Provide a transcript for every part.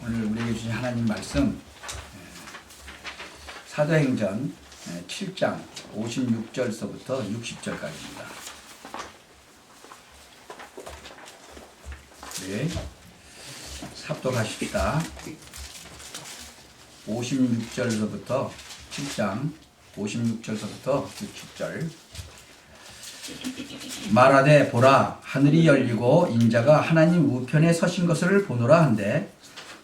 오늘 우리에게 주신 하나님 말씀 사도행전 7장 56절서부터 60절까지입니다. 네, 삽독하십시다. 56절서부터 7장 56절서부터 60절. 말하되 보라, 하늘이 열리고 인자가 하나님 우편에 서신 것을 보노라 한데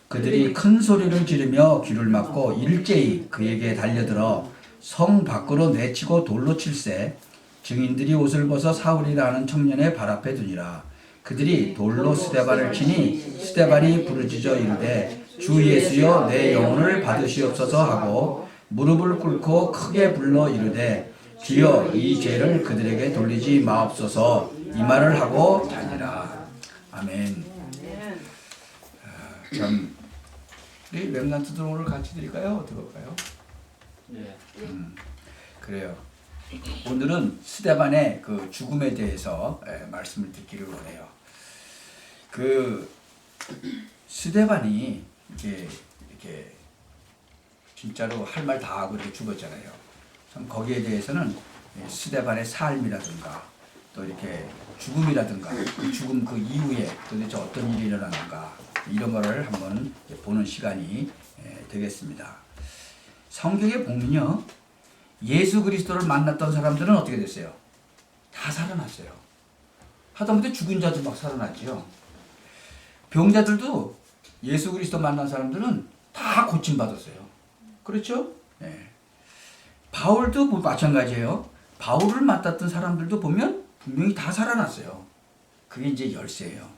그들이 큰 소리를 지르며 귀를 막고 일제히 그에게 달려들어 성 밖으로 내치고 돌로 칠세. 증인들이 옷을 벗어 사울이라 하는 청년의 발 앞에 두니라. 그들이 돌로 스데반을 치니 스데반이 부르짖어 이르되 주 예수여 내 영혼을 받으시옵소서 하고 무릎을 꿇고 크게 불러 이르되 주여 이 죄를 그들에게 돌리지 마옵소서 이 말을 하고 다니라. 아멘. 참 우리 렘넌트들 오늘 같이 드릴까요? 어떻게 할까요? 네. 그래요. 오늘은 스데반의 그 죽음에 대해서 말씀을 듣기를 원해요. 그 스데반이 이렇게 진짜로 할 말 다 하고 이렇게 죽었잖아요. 참 거기에 대해서는 스데반의 삶이라든가 또 이렇게 죽음이라든가 그 죽음 그 이후에 도대체 어떤 일이 일어나는가 이런 거를 한번 보는 시간이 되겠습니다. 성경에 보면요, 예수 그리스도를 만났던 사람들은 어떻게 됐어요? 다 살아났어요. 하다못해 죽은 자도 막 살아났죠. 병자들도 예수 그리스도 만난 사람들은 다 고침받았어요. 그렇죠? 네. 바울도 뭐 마찬가지예요. 바울을 만났던 사람들도 보면 분명히 다 살아났어요. 그게 이제 열쇠예요.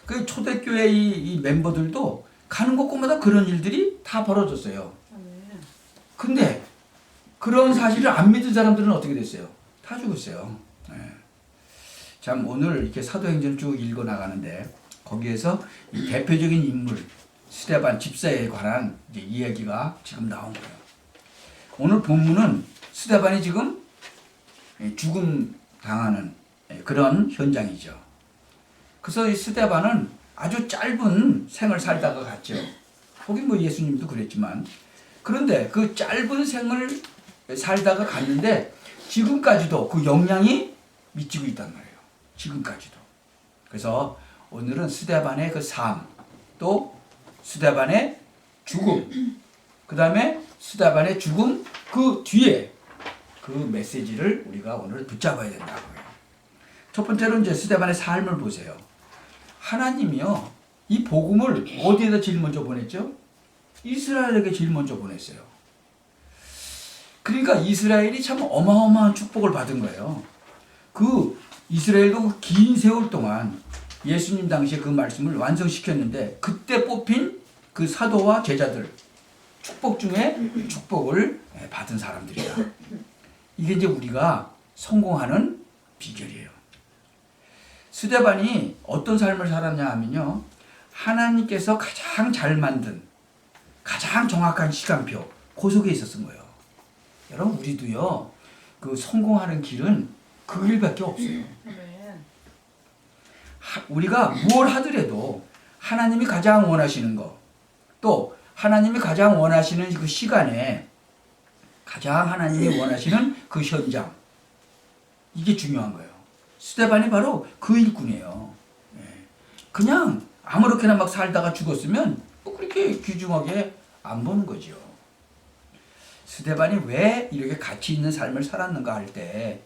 그 초대교회 이 멤버들도 가는 곳곳마다 그런 일들이 다 벌어졌어요. 근데 그런 사실을 안 믿은 사람들은 어떻게 됐어요? 다 죽었어요. 네. 참 오늘 이렇게 사도행전 쭉 읽어 나가는데 거기에서 이 대표적인 인물 스데반 집사에 관한 이제 이야기가 지금 나온 거예요. 오늘 본문은 스데반이 지금 죽음 당하는 그런 현장이죠. 그래서 이 스데반은 아주 짧은 생을 살다가 갔죠. 거기 뭐 예수님도 그랬지만 그런데 그 짧은 생을 살다가 갔는데 지금까지도 그 영향이 미치고 있단 말이에요. 지금까지도. 그래서 오늘은 스데반의 그 삶, 또 스데반의 죽음, 그 다음에 스데반의 죽음 그 뒤에 그 메시지를 우리가 오늘 붙잡아야 된다고요. 첫 번째로 이제 스데반의 삶을 보세요. 하나님이요, 이 복음을 어디에다 제일 먼저 보냈죠? 이스라엘에게 제일 먼저 보냈어요. 그러니까 이스라엘이 참 어마어마한 축복을 받은 거예요. 그 이스라엘도 그 긴 세월 동안 예수님 당시에 그 말씀을 완성시켰는데 그때 뽑힌 그 사도와 제자들 축복 중에 축복을 받은 사람들이다. 이게 이제 우리가 성공하는 비결이에요. 스데반이 어떤 삶을 살았냐 하면요, 하나님께서 가장 잘 만든 가장 정확한 시간표 그 속에 있었던 거예요. 여러분 우리도요, 그 성공하는 길은 그 길밖에 없어요. 우리가 뭘 하더라도 하나님이 가장 원하시는 거, 또 하나님이 가장 원하시는 그 시간에 가장 하나님이 원하시는 그 현장, 이게 중요한 거예요. 스데반이 바로 그 일꾼이에요. 그냥 아무렇게나 막 살다가 죽었으면 뭐 그렇게 귀중하게 안 보는 거죠. 스데반이 왜 이렇게 가치 있는 삶을 살았는가 할 때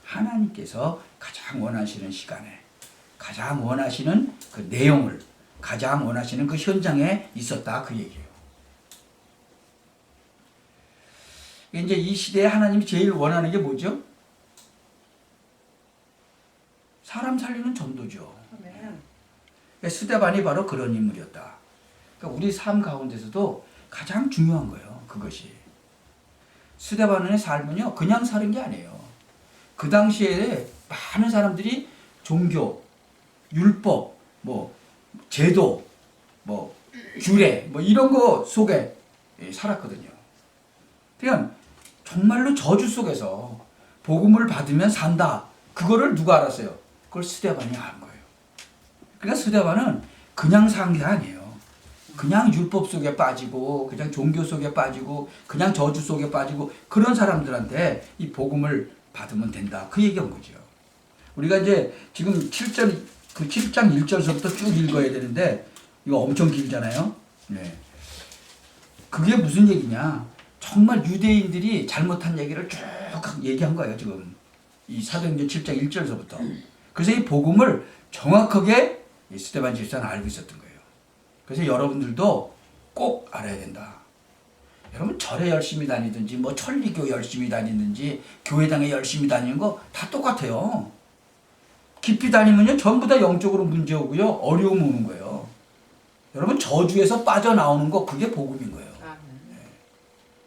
하나님께서 가장 원하시는 시간에 가장 원하시는 그 내용을 가장 원하시는 그 현장에 있었다 그 얘기예요. 이제 이 시대에 하나님이 제일 원하는 게 뭐죠? 사람 살리는 전도죠. 스데반이 바로 그런 인물이었다. 그러니까 우리 삶 가운데서도 가장 중요한 거예요. 그것이. 스데반의 삶은요, 그냥 사는 게 아니에요. 그 당시에 많은 사람들이 종교, 율법, 뭐 제도, 뭐 규례, 뭐 이런 거 속에 살았거든요. 그냥 정말로 저주 속에서 복음을 받으면 산다. 그거를 누가 알았어요? 그걸 스데반이 안 거예요. 그러니까 스데반은 그냥 산 게 아니에요. 그냥 율법 속에 빠지고 그냥 종교 속에 빠지고 그냥 저주 속에 빠지고 그런 사람들한테 이 복음을 받으면 된다. 그 얘기한 거죠. 우리가 이제 지금 7장 1절서부터 쭉 읽어야 되는데 이거 엄청 길잖아요. 네. 그게 무슨 얘기냐? 정말 유대인들이 잘못한 얘기를 쭉 얘기한 거예요, 지금. 이 사도행전 7장 1절서부터. 그래서 이 복음을 정확하게 스데반 집사는 알고 있었던 거예요. 그래서 여러분들도 꼭 알아야 된다. 여러분 절에 열심히 다니든지 뭐 천리교 열심히 다니든지 교회당에 열심히 다니는 거 다 똑같아요. 깊이 다니면요 전부 다 영적으로 문제 오고요 어려움 오는 거예요. 여러분 저주에서 빠져나오는 거 그게 복음인 거예요.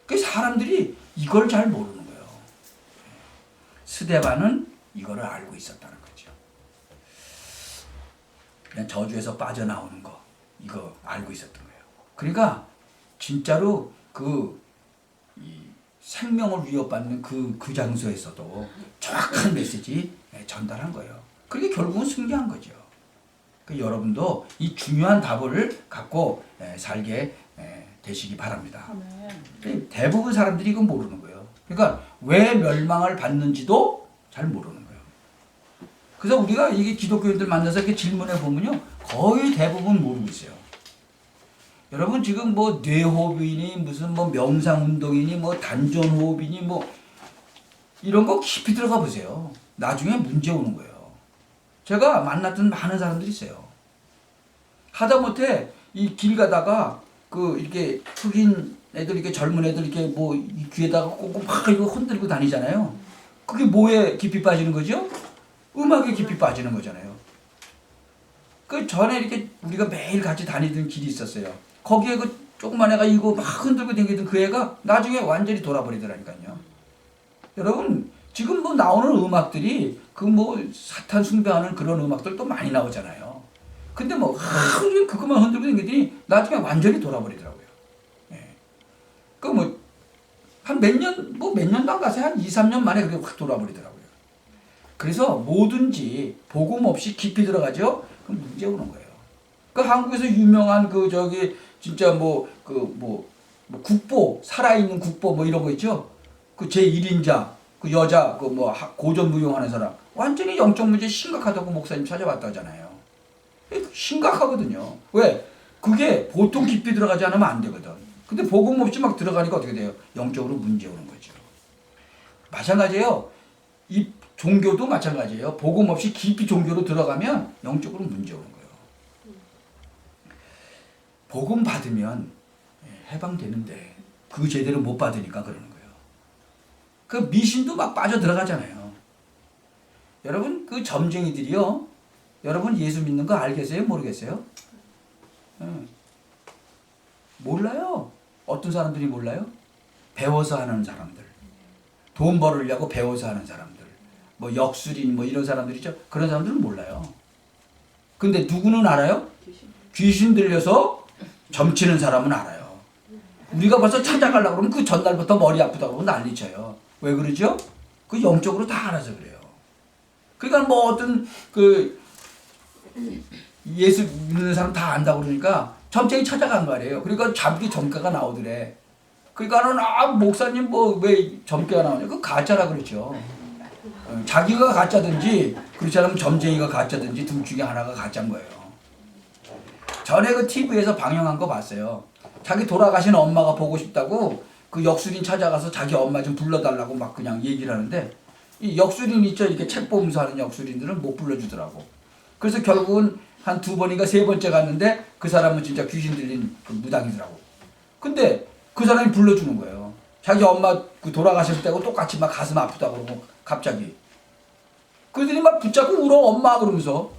그 사람들이 이걸 잘 모르는 거예요. 스데반은 이거를 알고 있었다는 거죠. 그냥 저주에서 빠져나오는 거 이거 알고 있었던 거예요. 그러니까 진짜로 이 생명을 위협받는 그 장소에서도 정확한 메시지 전달한 거예요. 그게 결국은 승리한 거죠. 그러니까 여러분도 이 중요한 답을 갖고 살게 되시기 바랍니다. 대부분 사람들이 이건 모르는 거예요. 그러니까 왜 멸망을 받는지도 잘 모르는 거예요. 그래서 우리가 이게 기독교인들 만나서 이렇게 질문해 보면요 거의 대부분 모르고 있어요. 여러분 지금 뭐 뇌호흡이니 무슨 뭐 명상운동이니 뭐 단전호흡이니 뭐 이런 거 깊이 들어가 보세요. 나중에 문제 오는 거예요. 제가 만났던 많은 사람들이 있어요. 하다못해 이 길 가다가 이렇게 흑인 애들 이렇게 젊은 애들 이렇게 뭐 이 귀에다가 꽂고 막 이거 흔들고 다니잖아요. 그게 뭐에 깊이 빠지는 거죠? 음악에 깊이 빠지는 거잖아요. 그 전에 이렇게 우리가 매일 같이 다니던 길이 있었어요. 거기에 그 조그만 애가 이거 막 흔들고 다니던 그 애가 나중에 완전히 돌아버리더라니까요. 여러분 지금 뭐 나오는 음악들이 그 뭐 사탄 숭배하는 그런 음악들도 많이 나오잖아요. 근데 뭐 그것만 흔들고 다니더니 나중에 완전히 돌아버리더라고요. 예. 그 뭐 한 몇 년도 안 가서 한 2, 3년 만에 그게 확 돌아버리더라고요. 그래서 뭐든지 복음 없이 깊이 들어가죠. 그럼 문제 오는 거예요. 그 한국에서 유명한 진짜 국보 살아있는 국보 뭐 이런 거 있죠. 그 제1인자 그 여자 고전무용하는 사람 완전히 영적 문제 심각하다고 목사님 찾아왔다 하잖아요. 심각하거든요. 왜? 그게 보통 깊이 들어가지 않으면 안 되거든. 근데 복음 없이 막 들어가니까 어떻게 돼요? 영적으로 문제 오는 거죠. 마찬가지예요. 이 종교도 마찬가지예요. 복음 없이 깊이 종교로 들어가면 영적으로 문제 오는 거예요. 복음 받으면 해방되는데 그 제대로 못 받으니까 그러는 거예요. 그 미신도 막 빠져 들어가잖아요. 여러분 그 점쟁이들이요. 여러분 예수 믿는 거 알겠어요? 모르겠어요? 몰라요. 어떤 사람들이 몰라요? 배워서 하는 사람들. 돈 벌으려고 배워서 하는 사람들. 뭐 역술인 뭐 이런 사람들이죠. 그런 사람들은 몰라요. 근데 누구는 알아요? 귀신 들려서 점치는 사람은 알아요. 우리가 벌써 찾아가려고 그러면 그 전날부터 머리 아프다고 그러고 난리쳐요. 왜 그러죠? 그 영적으로 다 알아서 그래요. 그러니까 뭐 어떤 예수 믿는 사람 다 안다고 그러니까 점쟁이 찾아간 거 아니에요. 그러니까 잡기 점괘가 나오더래. 그러니까는 목사님 뭐 왜 점괘가 나오냐? 그 가짜라 그랬죠. 자기가 가짜든지 그렇지 않으면 점쟁이가 가짜든지 둘 중에 하나가 가짜인 거예요. 전에 그 TV에서 방영한 거 봤어요. 자기 돌아가신 엄마가 보고 싶다고 그 역술인 찾아가서 자기 엄마 좀 불러달라고 막 그냥 얘기를 하는데 이 역술인 있죠. 이렇게 책 보면서 하는 역술인들은 못 불러주더라고. 그래서 결국은 한 2번인가 3번째 갔는데 그 사람은 진짜 귀신 들린 그 무당이더라고. 근데 그 사람이 불러주는 거예요. 자기 엄마 그 돌아가실 때하고 똑같이 막 가슴 아프다고 그러고 갑자기. 그들이 막 붙잡고 울어 엄마 그러면서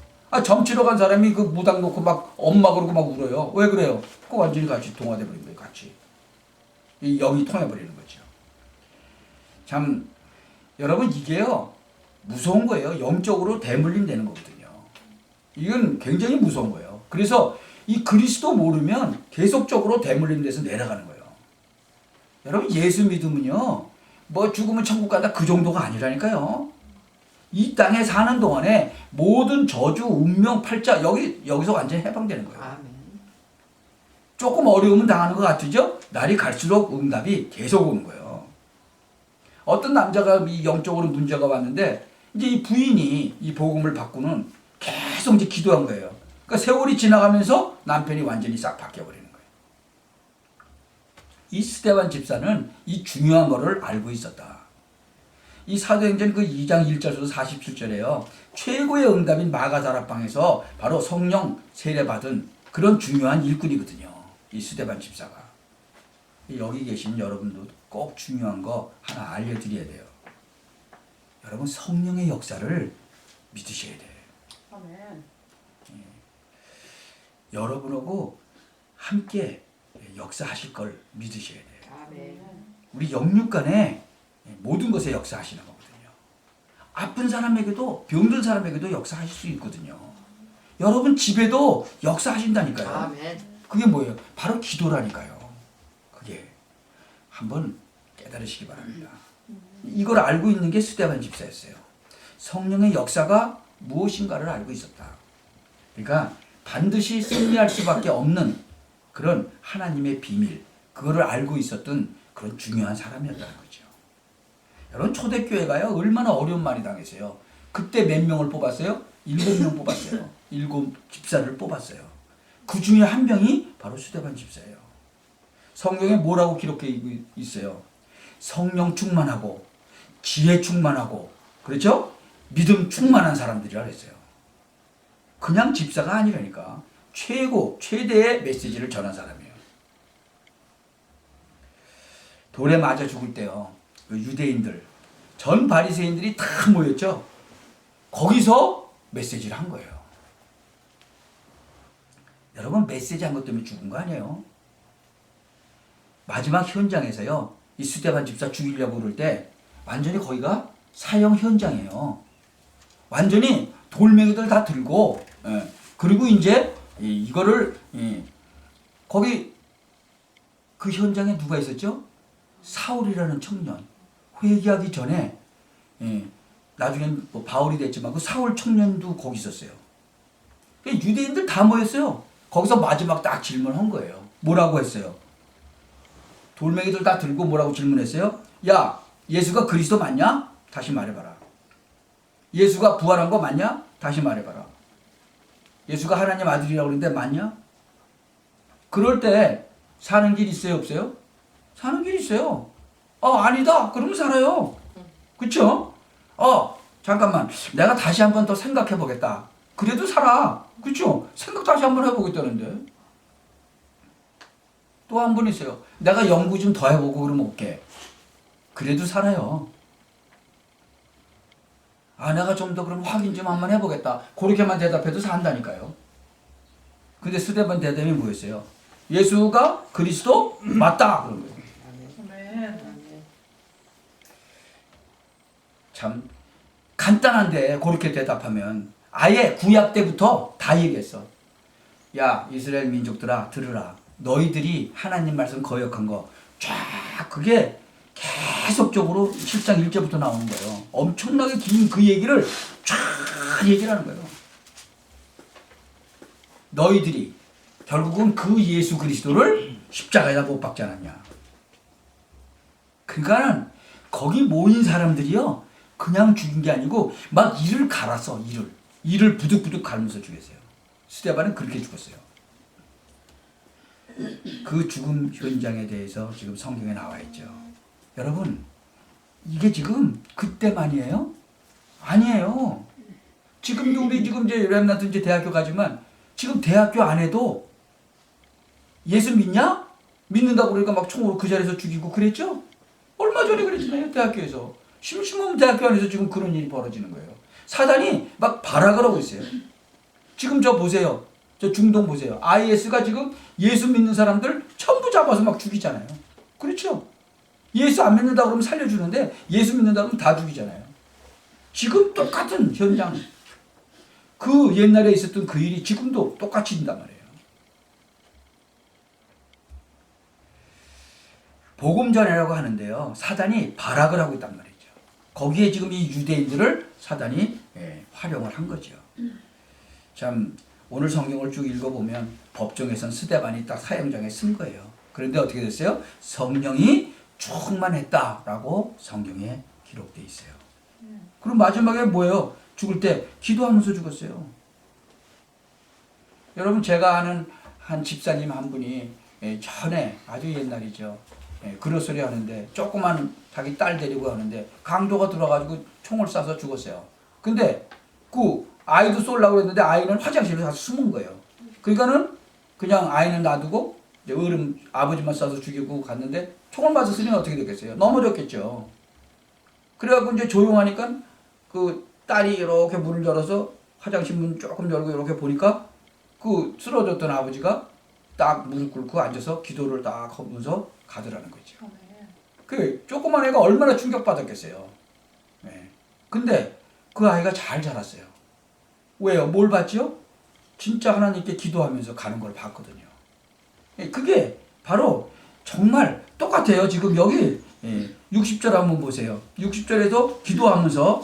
점치러 간 사람이 그 무당 놓고 막 엄마 그러고 막 울어요. 왜 그래요? 그 완전히 같이 동화돼 버린 거예요. 같이. 이 영이 통해 버리는 거죠. 참 여러분 이게요 무서운 거예요. 영적으로 대물림 되는 거거든요. 이건 굉장히 무서운 거예요. 그래서 이 그리스도 모르면 계속적으로 대물림 돼서 내려가는 거예요. 여러분 예수 믿으면요 뭐 죽으면 천국 간다 그 정도가 아니라니까요. 이 땅에 사는 동안에 모든 저주, 운명, 팔자 여기서 완전히 해방되는 거예요. 조금 어려움은 당하는 것 같으죠? 날이 갈수록 응답이 계속 오는 거예요. 어떤 남자가 이 영적으로 문제가 왔는데 이제 이 부인이 이 복음을 바꾸는 계속 이제 기도한 거예요. 그러니까 세월이 지나가면서 남편이 완전히 싹 바뀌어버리는 거예요. 이 스데반 집사는 이 중요한 거를 알고 있었다. 이 사도행전 그 2장 1절에서 47절에요. 최고의 응답인 마가다락방에서 바로 성령 세례받은 그런 중요한 일꾼이거든요. 이 스데반 집사가. 여기 계신 여러분도 꼭 중요한 거 하나 알려드려야 돼요. 여러분 성령의 역사를 믿으셔야 돼요. 아멘. 여러분하고 함께 역사하실 걸 믿으셔야 돼요. 아멘. 우리 영육간에 모든 것에 역사하시는 거거든요. 아픈 사람에게도 병든 사람에게도 역사하실 수 있거든요. 여러분 집에도 역사하신다니까요. 아멘. 그게 뭐예요? 바로 기도라니까요. 그게 한번 깨달으시기 바랍니다. 이걸 알고 있는 게 스데반 집사였어요. 성령의 역사가 무엇인가를 알고 있었다. 그러니까 반드시 승리할 수밖에 없는 그런 하나님의 비밀, 그거를 알고 있었던 그런 중요한 사람이었다는 거죠. 여러분 초대교회가요 얼마나 어려운 말이 당했어요. 그때 몇 명을 뽑았어요? 7명 뽑았어요. 7 집사를 뽑았어요. 그 중에 한 명이 바로 스데반 집사예요. 성경에 뭐라고 기록해 있어요? 성령 충만하고 지혜 충만하고 그렇죠? 믿음 충만한 사람들이라 그랬어요. 그냥 집사가 아니라니까. 최대의 메시지를 전한 사람이에요. 돌에 맞아 죽을 때요. 그 유대인들, 전 바리새인들이 다 모였죠. 거기서 메시지를 한 거예요. 여러분 메시지 한 것 때문에 죽은 거 아니에요? 마지막 현장에서요. 이 스데반 집사 죽이려고 그럴 때 완전히 거기가 사형 현장이에요. 완전히 돌멩이들 다 들고 그리고 이제 이거를 거기 그 현장에 누가 있었죠? 사울이라는 청년. 회개하기 전에 나중엔 뭐 바울이 됐지만 그 사울 청년도 거기 있었어요. 유대인들 다 모였어요. 거기서 마지막 딱 질문한 거예요. 뭐라고 했어요? 돌멩이들 다 들고 뭐라고 질문했어요? 야, 예수가 그리스도 맞냐? 다시 말해봐라. 예수가 부활한 거 맞냐? 다시 말해봐라. 예수가 하나님 아들이라고 그러는데 맞냐? 그럴 때 사는 길 있어요? 없어요? 사는 길 있어요. 아니다. 그러면 살아요. 그쵸? 잠깐만. 내가 다시 한번 더 생각해 보겠다. 그래도 살아. 그쵸? 생각 다시 한번 해보겠다는데. 또 한 분 있어요. 내가 연구 좀 더 해보고 그러면 오케이. 그래도 살아요. 내가 좀 더 그럼 확인 좀 한번 해보겠다. 그렇게만 대답해도 산다니까요. 근데 스데반 대답이 뭐였어요? 예수가 그리스도 맞다. 그런 거예요. 참 간단한데 그렇게 대답하면 아예 구약 때부터 다 얘기했어. 야 이스라엘 민족들아 들으라. 너희들이 하나님 말씀 거역한 거 쫙 그게 계속적으로 7장 1절부터 나오는 거예요. 엄청나게 긴 그 얘기를 쫙 얘기를 하는 거예요. 너희들이 결국은 그 예수 그리스도를 십자가에다 못 박지 않았냐. 그러니까는 거기 모인 사람들이요 그냥 죽인 게 아니고 막 이를 갈았어. 이를 부득부득 갈면서 죽였어요. 스데반은 그렇게 죽었어요. 그 죽음 현장에 대해서 지금 성경에 나와 있죠. 여러분 이게 지금 그때만이에요? 아니에요. 지금도 우리 지금 이제 렘넌트 이제 대학교 가지만 지금 대학교 안에도 예수 믿냐? 믿는다고 그러니까 막 총으로 그 자리에서 죽이고 그랬죠? 얼마 전에 그랬잖아요. 대학교에서. 심심하면 대학교 안에서 지금 그런 일이 벌어지는 거예요. 사단이 막 발악을 하고 있어요. 지금 저 보세요. 저 중동 보세요. IS가 지금 예수 믿는 사람들 전부 잡아서 막 죽이잖아요. 그렇죠? 예수 안 믿는다 그러면 살려주는데 예수 믿는다 그러면 다 죽이잖아요. 지금 똑같은 현장. 그 옛날에 있었던 그 일이 지금도 똑같이 있단 말이에요. 복음전이라고 하는데요. 사단이 발악을 하고 있단 말이죠. 거기에 지금 이 유대인들을 사단이 활용을 한 거죠. 참 오늘 성경을 쭉 읽어보면 법정에선 스데반이 딱 사형장에 쓴 거예요. 그런데 어떻게 됐어요? 성령이 충만했다라고 성경에 기록되어 있어요. 그럼 마지막에 뭐예요? 죽을 때 기도하면서 죽었어요. 여러분 제가 아는 한 집사님 한 분이 전에 아주 옛날이죠. 그런 소리 하는데 조그만 자기 딸 데리고 하는데 강도가 들어가지고 총을 쏴서 죽었어요. 근데 그 아이도 쏠라고 했는데 아이는 화장실에 가서 숨은 거예요. 그러니까는 그냥 아이는 놔두고 이제 어른 아버지만 쏴서 죽이고 갔는데 총을 맞았으면 어떻게 됐겠어요? 넘어졌겠죠. 그래갖고 이제 조용하니까 그 딸이 이렇게 문을 열어서 화장실 문 조금 열고 이렇게 보니까 그 쓰러졌던 아버지가 딱 무릎 꿇고 앉아서 기도를 딱 하면서 가더라는 거죠. 그 조그만 애가 얼마나 충격받았겠어요. 네. 근데 그 아이가 잘 자랐어요. 왜요? 뭘 봤죠? 진짜 하나님께 기도하면서 가는 걸 봤거든요. 그게 바로 정말 똑같아요. 지금 여기 60절 한번 보세요. 60절에도 기도하면서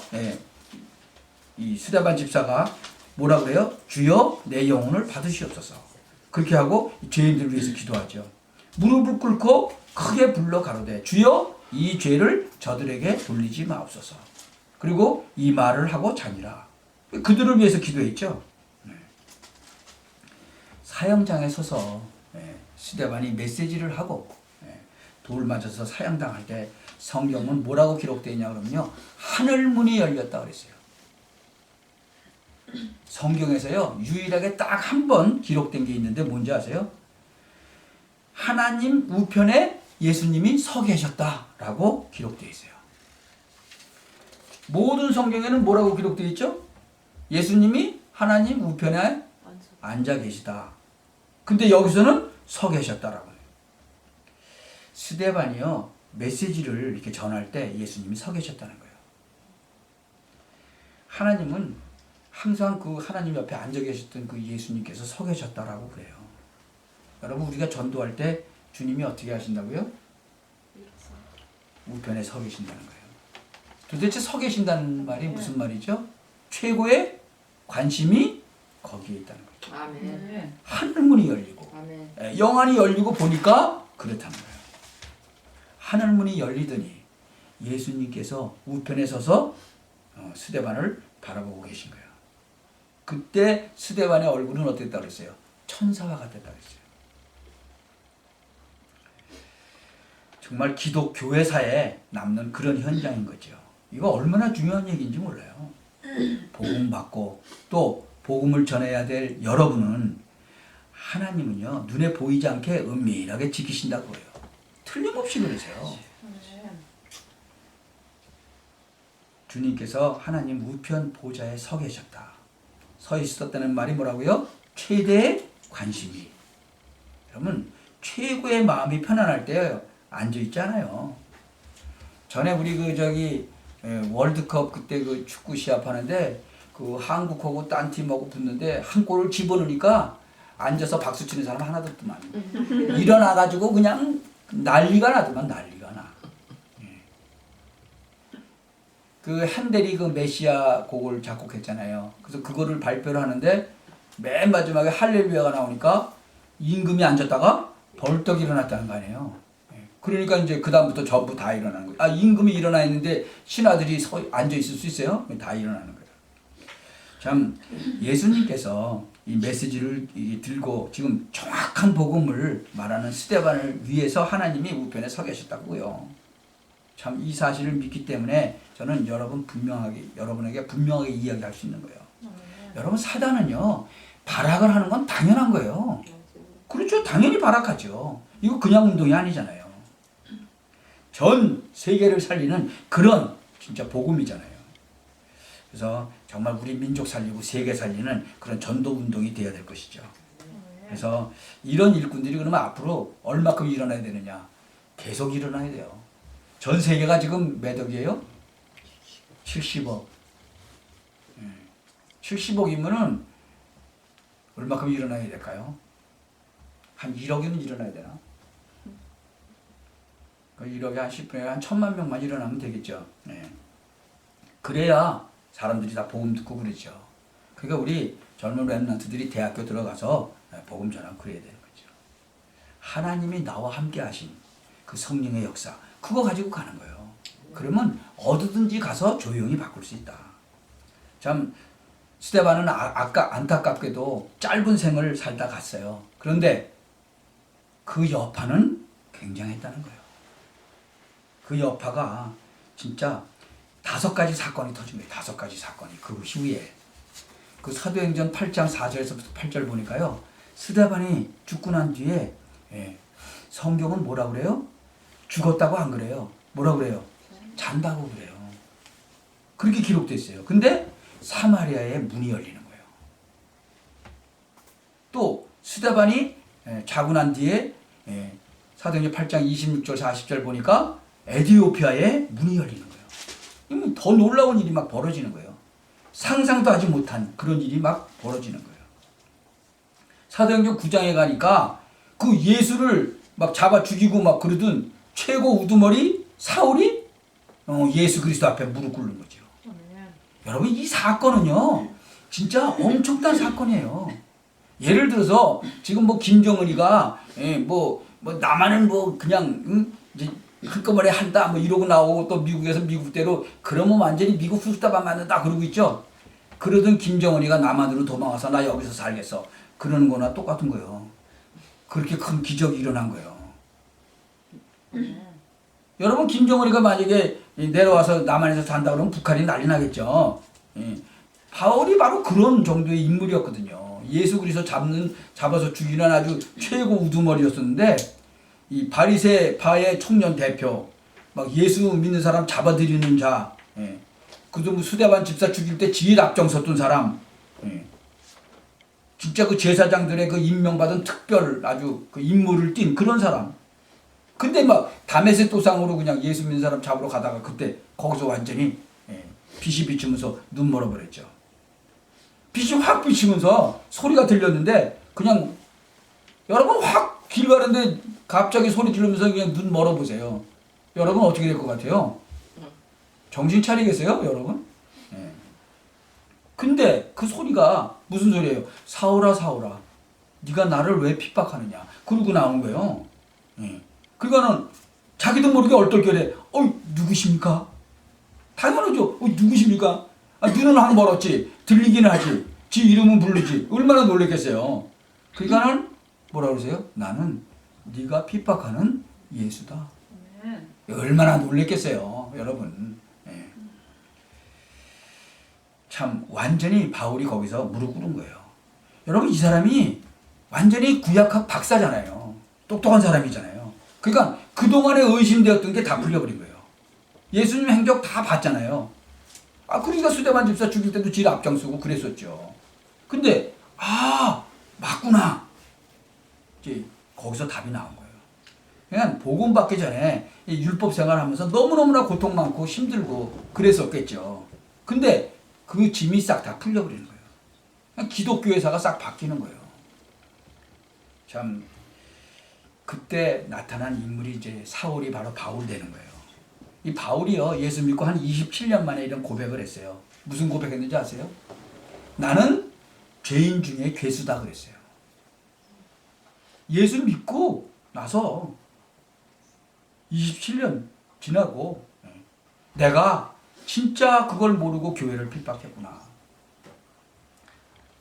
이 스데반 집사가 뭐라 그래요? 주여 내 영혼을 받으시옵소서. 그렇게 하고 죄인들을 위해서 기도하죠. 무릎을 꿇고 크게 불러 가로되 주여 이 죄를 저들에게 돌리지 마옵소서. 그리고 이 말을 하고 자니라. 그들을 위해서 기도했죠. 사형장에 서서 스데반이 메시지를 하고 돌 맞아서 사형당할 때 성경은 뭐라고 기록되어 있냐 그러면요. 하늘문이 열렸다 그랬어요. 성경에서요. 유일하게 딱 한 번 기록된 게 있는데 뭔지 아세요? 하나님 우편에 예수님이 서 계셨다라고 기록되어 있어요. 모든 성경에는 뭐라고 기록되어 있죠? 예수님이 하나님 우편에 앉아 계시다. 근데 여기서는 서 계셨다라고 해요. 스데반이요. 메시지를 이렇게 전할 때 예수님이 서 계셨다는 거예요. 하나님은 항상 그 하나님 옆에 앉아 계셨던 그 예수님께서 서 계셨다라고 그래요. 여러분 우리가 전도할 때 주님이 어떻게 하신다고요? 우편에 서 계신다는 거예요. 도대체 서 계신다는 말이 무슨 말이죠? 최고의 관심이 거기에 있다는 거죠. 아멘. 하늘문이 열리고 아멘. 영안이 열리고 보니까 그렇다는 거예요. 하늘문이 열리더니 예수님께서 우편에 서서 스데반을 바라보고 계신 거예요. 그때 스데반의 얼굴은 어땠다고 그랬어요? 천사와 같았다고 그랬어요. 정말 기독 교회사에 남는 그런 현장인 거죠. 이거 얼마나 중요한 얘기인지 몰라요. 복음 받고 또 복음을 전해야 될 여러분은 하나님은요 눈에 보이지 않게 은밀하게 지키신다고 해요. 틀림없이 그러세요. 주님께서 하나님 우편 보좌에 서 계셨다. 서 있었다는 말이 뭐라고요? 최대의 관심이. 여러분 최고의 마음이 편안할 때 앉아 있잖아요. 전에 우리 월드컵 그때 그 축구 시합하는데 그 한국하고 딴 팀하고 붙는데 한 골을 집어넣으니까 앉아서 박수 치는 사람 하나도 없더만. 일어나가지고 그냥 난리가 나더만 난리가 나. 그 핸델이 그 메시아 곡을 작곡했잖아요. 그래서 그거를 발표를 하는데 맨 마지막에 할렐루야가 나오니까 임금이 앉았다가 벌떡 일어났다는 거 아니에요. 그러니까 이제 그 다음부터 전부 다 일어나는 거예요. 아 임금이 일어나 있는데 신하들이 앉아 있을 수 있어요? 다 일어나는 거예요. 참 예수님께서 이 메시지를 들고 지금 정확한 복음을 말하는 스데반을 위해서 하나님이 우편에 서 계셨다고요. 참 이 사실을 믿기 때문에 저는 여러분에게 분명하게 이야기할 수 있는 거예요. 여러분 사단은요 발악을 하는 건 당연한 거예요. 그렇죠. 당연히 발악하죠. 이거 그냥 운동이 아니잖아요. 전 세계를 살리는 그런 진짜 복음이잖아요. 그래서 정말 우리 민족 살리고 세계 살리는 그런 전도 운동이 되어야 될 것이죠. 그래서 이런 일꾼들이 그러면 앞으로 얼마큼 일어나야 되느냐? 계속 일어나야 돼요. 전 세계가 지금 몇 억이에요? 70억. 70억이면은 얼마큼 일어나야 될까요? 한 1억이면 일어나야 되나? 1억에 한 10분에 한 1000만 명만 일어나면 되겠죠. 그래야 사람들이 다 복음 듣고 그러죠. 그러니까 우리 젊은 렘넌트들이 대학교 들어가서 복음 전하고 그래야 되는 거죠. 하나님이 나와 함께 하신 그 성령의 역사, 그거 가지고 가는 거예요. 그러면 어디든지 가서 조용히 바꿀 수 있다. 참 스데반은 아까 안타깝게도 짧은 생을 살다 갔어요. 그런데 그 여파는 굉장했다는 거예요. 그 여파가 진짜 5가지 사건이 터진 거예요. 5가지 사건이. 그 후에 그 사도행전 8장 4절에서부터 8절 보니까요, 스데반이 죽고 난 뒤에 성경은 뭐라 그래요? 죽었다고 안 그래요. 뭐라 그래요? 잔다고 그래요. 그렇게 기록되어 있어요. 근데 사마리아의 문이 열리는 거예요. 또 스데반이 자고 난 뒤에 사도행전 8장 26절 40절 보니까 에티오피아의 문이 열리는 거예요. 더 놀라운 일이 막 벌어지는 거예요. 상상도 하지 못한 그런 일이 막 벌어지는 거예요. 사도행전 9장에 가니까 그 예수를 막 잡아 죽이고 막 그러던 최고 우두머리 사울이 예수 그리스도 앞에 무릎 꿇는 거죠. 여러분, 이 사건은요 진짜 엄청난 사건이에요. 예를 들어서 지금 뭐 김정은이가 뭐 나만은 뭐 그냥 이제 한꺼번에 한다 뭐 이러고 나오고 또 미국에서 미국대로 그러면 완전히 미국 후스타만 만든다 그러고 있죠. 그러던 김정은이가 남한으로 도망와서 나 여기서 살겠어 그러는 거나 똑같은 거예요. 그렇게 큰 기적이 일어난 거예요. 여러분, 김정은이가 만약에 내려와서 남한에서 산다 그러면 북한이 난리 나겠죠. 바울이 바로 그런 정도의 인물이었거든요. 예수 그리스도 잡아서 죽이는 아주 최고 우두머리였었는데, 이 바리새파의 청년 대표, 막 예수 믿는 사람 잡아들이는 자, 그도 스데반 집사 죽일 때 제일 앞장섰던 사람, 진짜 그 제사장들의 그 임명받은 특별 아주 그 임무를 띈 그런 사람. 근데 막 다메섹 도상으로 그냥 예수 믿는 사람 잡으러 가다가 그때 거기서 완전히 빛이 비치면서 눈 멀어버렸죠. 빛이 확 비치면서 소리가 들렸는데 그냥 여러분 확 길 가는데 갑자기 소리 지르면서 그냥 눈 멀어보세요. 여러분 어떻게 될 것 같아요? 정신 차리겠어요, 여러분? 근데 그 소리가 무슨 소리예요? 사울아 사울아 네가 나를 왜 핍박하느냐 그러고 나온 거예요. 그러니까는 자기도 모르게 얼떨결에 누구십니까? 당연하죠. 누구십니까? 눈은 확 멀었지. 들리기는 하지. 지 이름은 부르지. 얼마나 놀랬겠어요. 그러니까는 뭐라 그러세요? 나는 네가 핍박하는 예수다. 얼마나 놀랬겠어요, 여러분. 참 완전히 바울이 거기서 무릎 꿇은 거예요. 여러분, 이 사람이 완전히 구약학 박사잖아요. 똑똑한 사람이잖아요. 그러니까 그동안에 의심되었던 게 다 풀려버린 거예요. 예수님 행적 다 봤잖아요. 그러니까 스데반 집사 죽일 때도 제일 앞장서고 그랬었죠. 근데 맞구나. 이제 거기서 답이 나온 거예요. 그냥 복음 받기 전에 율법 생활하면서 너무너무나 고통 많고 힘들고 그랬었겠죠. 근데 그 짐이 싹 다 풀려버리는 거예요. 그냥 기독교회사가 싹 바뀌는 거예요. 참 그때 나타난 인물이 이제 사울이 바로 바울 되는 거예요. 이 바울이요, 예수 믿고 한 27년 만에 이런 고백을 했어요. 무슨 고백했는지 아세요? 나는 죄인 중에 괴수다 그랬어요. 예수 믿고 나서 27년 지나고 내가 진짜 그걸 모르고 교회를 핍박했구나.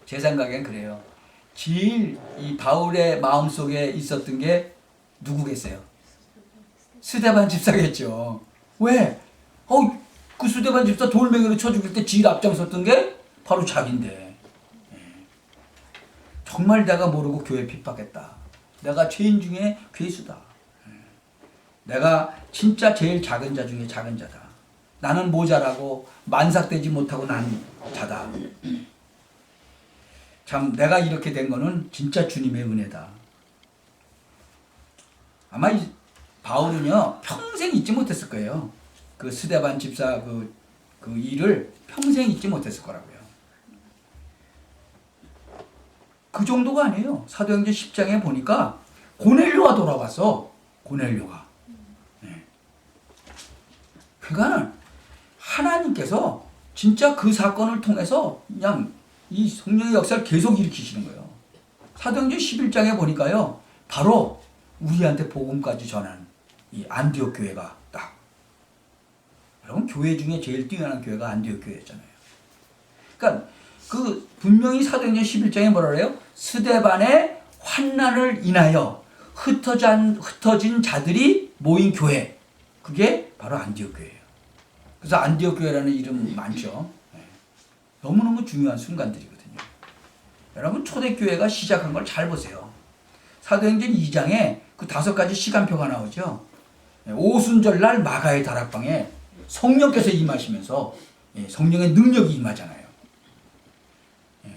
제 생각엔 그래요. 제일 이 바울의 마음속에 있었던 게 누구겠어요? 스데반 집사겠죠. 왜? 그 스데반 집사 돌멩이로 쳐 죽일 때 제일 앞장섰던 게 바로 자기인데. 정말 내가 모르고 교회 핍박했다. 내가 죄인 중에 괴수다. 내가 진짜 제일 작은 자 중에 작은 자다. 나는 모자라고 만삭되지 못하고 난 자다. 참 내가 이렇게 된 거는 진짜 주님의 은혜다. 아마 이 바울은요 평생 잊지 못했을 거예요. 그 스데반 집사 그 일을 평생 잊지 못했을 거라고요. 그 정도가 아니에요. 사도행전 10장에 보니까 고넬료가 돌아와서 고넬료가. 그러니까 하나님께서 진짜 그 사건을 통해서 그냥 이 성령의 역사를 계속 일으키시는 거예요. 사도행전 11장에 보니까요. 바로 우리한테 복음까지 전한 이 안디옥 교회가 딱. 여러분 교회 중에 제일 뛰어난 교회가 안디옥 교회였잖아요. 그러니까 그 분명히 사도행전 11장에 뭐라 그래요? 스데반의 환난을 인하여 흩어진 자들이 모인 교회. 그게 바로 안디옥 교회예요. 그래서 안디옥 교회라는 이름 많죠. 네. 너무너무 중요한 순간들이거든요. 여러분 초대교회가 시작한 걸 잘 보세요. 사도행전 2장에 그 5가지 시간표가 나오죠. 오순절날 마가의 다락방에 성령께서 임하시면서 성령의 능력이 임하잖아요.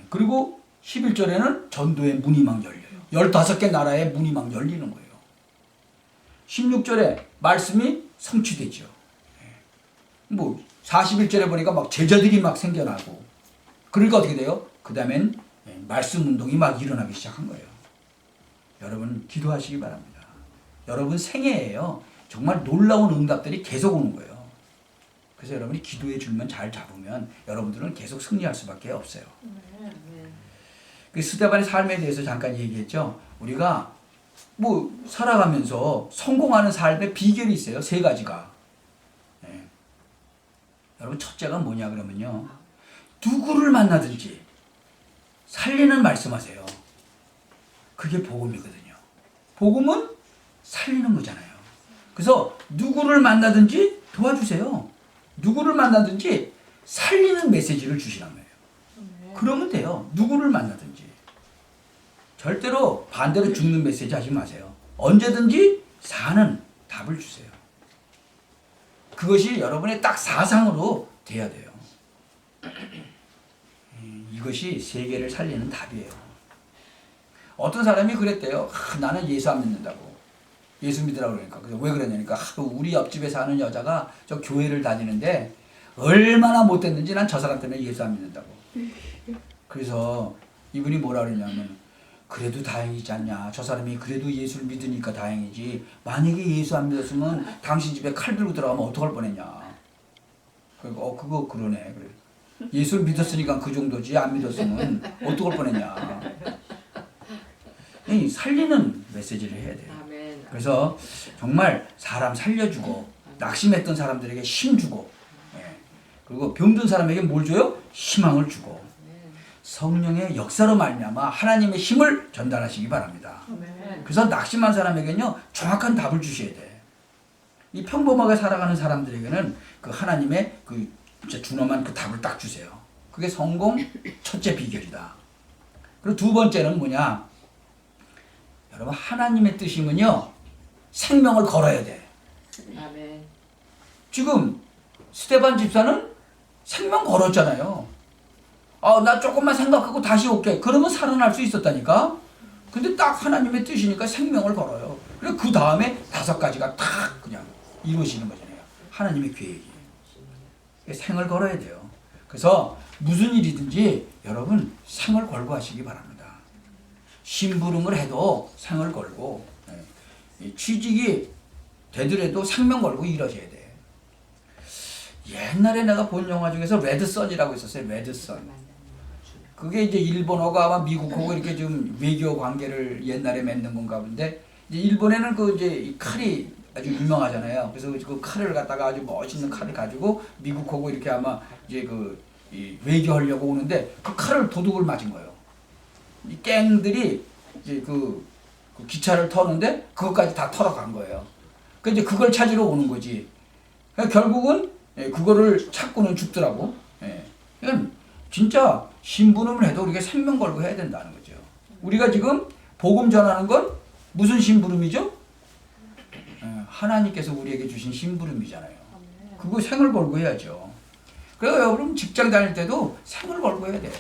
그리고 11절에는 전도의 문이 막 열려요. 15개 나라의 문이 막 열리는 거예요. 16절에 말씀이 성취되죠. 뭐 41절에 보니까 막 제자들이 막 생겨나고 그러니까 어떻게 돼요? 그 다음엔 말씀 운동이 막 일어나기 시작한 거예요. 여러분 기도하시기 바랍니다. 여러분 생애에요. 정말 놀라운 응답들이 계속 오는 거예요. 그래서 여러분이 기도의 줄만 잘 잡으면 여러분들은 계속 승리할 수밖에 없어요. 그 스데반의 삶에 대해서 잠깐 얘기했죠. 우리가 뭐 살아가면서 성공하는 삶의 비결이 있어요. 3가지가. 네. 여러분 첫째가 뭐냐 그러면요. 누구를 만나든지 살리는 말씀하세요. 그게 복음이거든요. 복음은 살리는 거잖아요. 그래서 누구를 만나든지 도와주세요. 누구를 만나든지 살리는 메시지를 주시란 말이에요. 그러면 돼요. 누구를 만나든지. 절대로 반대로 죽는 메시지 하지 마세요. 언제든지 사는 답을 주세요. 그것이 여러분의 딱 사상으로 돼야 돼요. 이것이 세계를 살리는 답이에요. 어떤 사람이 그랬대요. 나는 예수 안 믿는다고. 예수 믿으라고 그러니까. 그래서 왜 그러냐니까 우리 옆집에 사는 여자가 저 교회를 다니는데 얼마나 못됐는지 난 저 사람 때문에 예수 안 믿는다고. 그래서 이분이 뭐라 그러냐면 그래도 다행이지 않냐. 저 사람이 그래도 예수를 믿으니까 다행이지. 만약에 예수 안 믿었으면 당신 집에 칼 들고 들어가면 어떡할 뻔했냐. 그리고 그거 그러네. 그래. 예수를 믿었으니까 그 정도지. 안 믿었으면 어떡할 뻔했냐. 살리는 메시지를 해야 돼요. 그래서 정말 사람 살려주고 낙심했던 사람들에게 힘주고 그리고 병든 사람에게 뭘 줘요? 희망을 주고 성령의 역사로 말미암아 하나님의 힘을 전달하시기 바랍니다. 그래서 낙심한 사람에게는요 정확한 답을 주셔야 돼. 이 평범하게 살아가는 사람들에게는 그 하나님의 그 진짜 준엄한 그 답을 딱 주세요. 그게 성공 첫째 비결이다. 그리고 2번째는 뭐냐? 여러분 하나님의 뜻이면요 생명을 걸어야 돼. 아멘. 지금 스데반 집사는 생명 걸었잖아요. 나 조금만 생각하고 다시 올게. 그러면 살아날 수 있었다니까. 근데 딱 하나님의 뜻이니까 생명을 걸어요. 그리고 그 다음에 5가지가 탁 그냥 이루어지는 거잖아요. 하나님의 계획이. 생을 걸어야 돼요. 그래서 무슨 일이든지 여러분 생을 걸고 하시기 바랍니다. 심부름을 해도 생을 걸고 취직이 되더라도 생명 걸고 일하셔야 돼. 옛날에 내가 본 영화 중에서 레드선이라고 있었어요. 레드선. 그게 이제 일본어가 아마 미국하고 이렇게 좀 외교 관계를 옛날에 맺는 건가 본데 이제 일본에는 그 이제 이 칼이 아주 유명하잖아요. 그래서 그 칼을 갖다가 아주 멋있는 칼을 가지고 미국하고 이렇게 아마 이제 이 외교하려고 오는데 그 칼을 도둑을 맞은 거예요. 이 갱들이 이제 그 기차를 터는데 그것까지 다 털어간 거예요. 그 이제 그걸 찾으러 오는 거지. 결국은 그거를 찾고는 죽더라고. 그러니까 진짜 신부름을 해도 우리가 생명 걸고 해야 된다는 거죠. 우리가 지금 복음 전하는 건 무슨 심부름이죠? 하나님께서 우리에게 주신 심부름이잖아요. 그거 생을 걸고 해야죠. 그래서 여러분 직장 다닐 때도 생을 걸고 해야 돼요.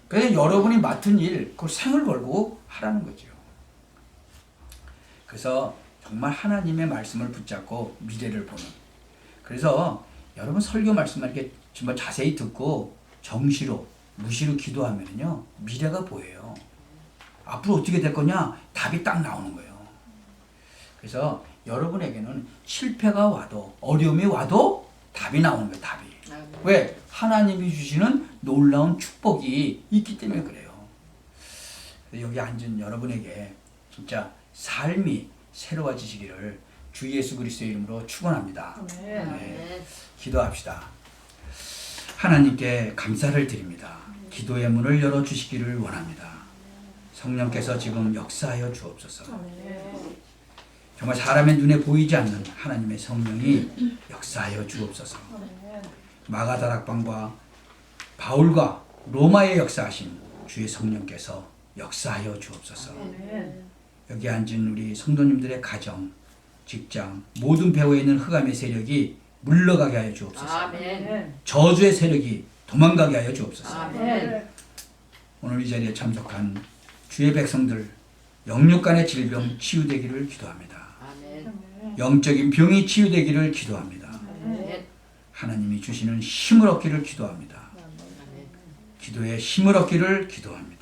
그래서 여러분이 맡은 일, 그걸 생을 걸고 하라는 거죠. 그래서 정말 하나님의 말씀을 붙잡고 미래를 보는. 그래서 여러분 설교 말씀만 이렇게 정말 자세히 듣고 정시로, 무시로 기도하면요 미래가 보여요. 앞으로 어떻게 될 거냐? 답이 딱 나오는 거예요. 그래서 여러분에게는 실패가 와도 어려움이 와도 답이 나오는 거예요. 답이. 왜? 하나님이 주시는 놀라운 축복이 있기 때문에 그래요. 여기 앉은 여러분에게 진짜 삶이 새로워지시기를 주 예수 그리스도의 이름으로 축원합니다. 네. 기도합시다. 하나님께 감사를 드립니다. 기도의 문을 열어주시기를 원합니다. 성령께서 지금 역사하여 주옵소서. 정말 사람의 눈에 보이지 않는 하나님의 성령이 역사하여 주옵소서. 마가다락방과 바울과 로마에 역사하신 주의 성령께서 역사하여 주옵소서. 여기 앉은 우리 성도님들의 가정, 직장, 모든 배후에 있는 흑암의 세력이 물러가게 하여 주옵소서. 아멘. 저주의 세력이 도망가게 하여 주옵소서. 아멘. 오늘 이 자리에 참석한 주의 백성들 영육간의 질병 치유되기를 기도합니다. 아멘. 영적인 병이 치유되기를 기도합니다. 아멘. 하나님이 주시는 힘을 얻기를 기도합니다. 기도에 힘을 얻기를 기도합니다.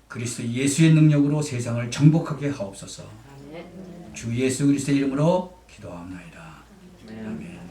그리스도 예수의 능력으로 세상을 정복하게 하옵소서. 아멘. 주 예수 그리스도의 이름으로 기도하옵나이다. 아멘.